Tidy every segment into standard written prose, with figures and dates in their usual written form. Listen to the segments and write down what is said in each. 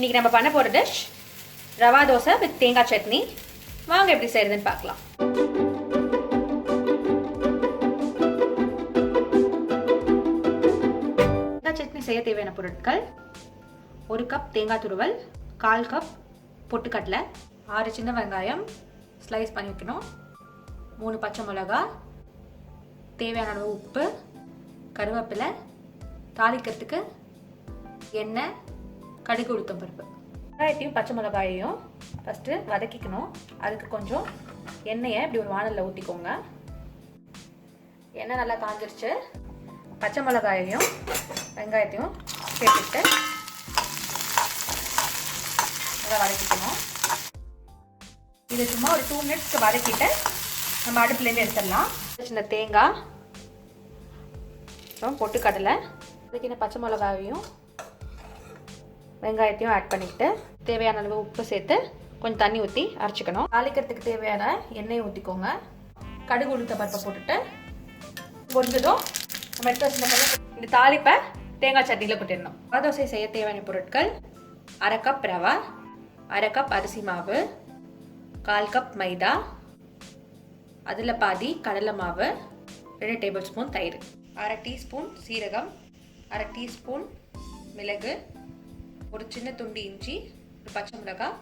இன்னைக்கு நம்ம பண்ண போற டிஷ் ரவா தோசை வித் தேங்காய் சட்னி. வாங்க எப்படி செய்யறதுன்னு பார்க்கலாம். தேங்காய் சட்னி செய்ய தேவையான பொருட்கள்: 1 கப் தேங்காய் துருவல், 1/4 கப் பொட்டுக்கடலை, 6 சின்ன வெங்காயம் ஸ்லைஸ் பண்ணி வைக்கணும், 3 பச்சை மிளகாய், தேவையான அளவு உப்பு, கருவேப்பிலை, தாளிக்கிறதுக்கு எண்ணெய், கடுகு, உளுத்தம் பருப்பு. வெங்காயத்தையும் பச்சை மிளகாயையும் ஃபஸ்ட்டு வதக்கிக்கணும். அதுக்கு கொஞ்சம் எண்ணெயை இப்படி ஒரு வானலில் ஊற்றிக்கோங்க. எண்ணெய் நல்லா காஞ்சிருச்சு. பச்சை மிளகாயையும் வெங்காயத்தையும் சேர்த்துட்டு நல்லா வதக்கிக்கணும். இது சும்மா ஒரு 2 மினிட்ஸ்க்கு வதக்கிட்டு நம்ம அடுப்புலேருந்து எடுத்துடலாம். சின்ன தேங்காய், அப்புறம் பொட்டுக்கடலை, அதுக்கு பச்சை மிளகாயையும் வெங்காயத்தையும் ஆட் பண்ணிக்கிட்டு தேவையான அளவு உப்பு சேர்த்து கொஞ்சம் தண்ணி ஊற்றி அரைச்சிக்கணும். தாளிக்கிறதுக்கு தேவையான எண்ணெயை ஊற்றிக்கோங்க. கடுகு, உளுத்த பருப்பை போட்டுட்டு பொரிஞ்சதும் நம்ம எடுத்து வச்சுருந்த இந்த தாளிப்பை தேங்காய் சட்னியில் கொட்டிடணும். ரவா தோசை செய்ய தேவையான பொருட்கள்: 1/2 கப் ரவா, 1/2 கப் அரிசி மாவு, 1/4 கப் மைதா, அதில் பாதி கடலை மாவு, 2 டேபிள் ஸ்பூன் தயிர், 1/2 டீஸ்பூன் சீரகம், 1/2 டீஸ்பூன் மிளகு, ஒரு சின்ன துண்டு இஞ்சி, ஒரு பச்சை மிளகாய்,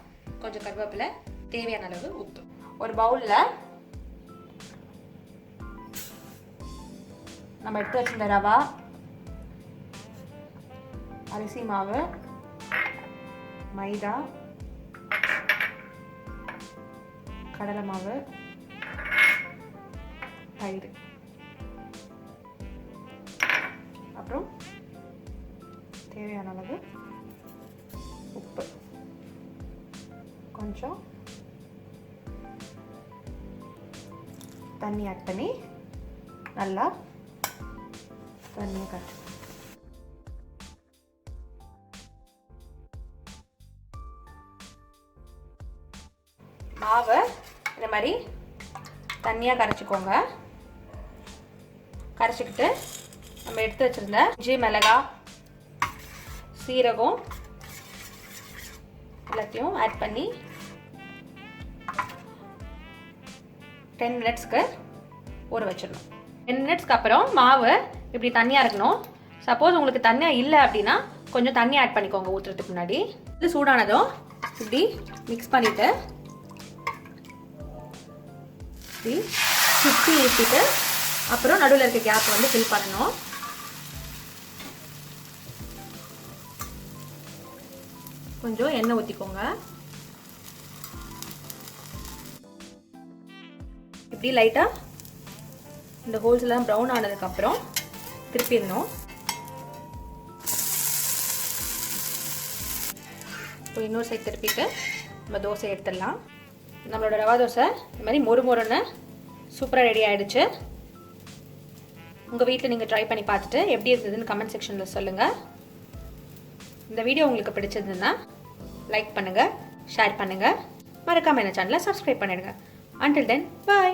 கொஞ்சம் கருவேப்பிலை, தேவையான அளவு உப்பு. ஒரு பவுலில் நம்ம எடுத்து வச்சிருந்த ரவா, அரிசி மாவு, மைதா, கடலை மாவு, தயிர், அப்புறம் தேவையான அளவு உப்பு, கொஞ்சம் தண்ணி ஆட் பண்ணி நல்லா தண்ணியை காய்ச்சி மாவை இந்த மாதிரி தண்ணியாக கரைச்சிக்கோங்க. கரைச்சிக்கிட்டு நம்ம எடுத்து வச்சிருந்த இஞ்சி, மிளகாய், சீரகம் எல்லாத்தையும் ஆட் பண்ணி 10 மினிட்ஸ்க்கு ஊற வச்சிடணும். 10 மினிட்ஸ்க்கு அப்புறம் மாவு இப்படி தண்ணியாக இருக்கணும். சப்போஸ் உங்களுக்கு தண்ணியாக இல்லை அப்படின்னா கொஞ்சம் தண்ணி ஆட் பண்ணிக்கோங்க ஊற்றுறதுக்கு முன்னாடி. இது சூடானதும் இப்படி மிக்ஸ் பண்ணிவிட்டு இப்படி சுற்றி ஊற்றிட்டு அப்புறம் நடுவில் இருக்க கேப் வந்து ஃபில் பண்ணணும். கொஞ்சம் எண்ணெய் ஊற்றிக்கோங்க. இப்படி லைட்டாக இந்த ஹோல்ஸ் எல்லாம் ப்ரௌன் ஆனதுக்கப்புறம் திருப்பிடணும். இப்போ இன்னொரு சைட் திருப்பிட்டு நம்ம தோசை எடுத்துடலாம். நம்மளோட ரவா தோசை இந்த மாதிரி மொறு மொறுன்னு சூப்பராக ரெடி ஆகிடுச்சு. உங்கள் வீட்டில் நீங்கள் ட்ரை பண்ணி பார்த்துட்டு எப்படி இருந்ததுன்னு கமெண்ட் செக்ஷனில் சொல்லுங்கள். இந்த வீடியோ உங்களுக்கு பிடிச்சிருந்ததுன்னா லைக் பண்ணுங்கள், ஷேர் பண்ணுங்கள், மறக்காம இந்த சேனலை சப்ஸ்கிரைப் பண்ணிடுங்க. Until then, bye.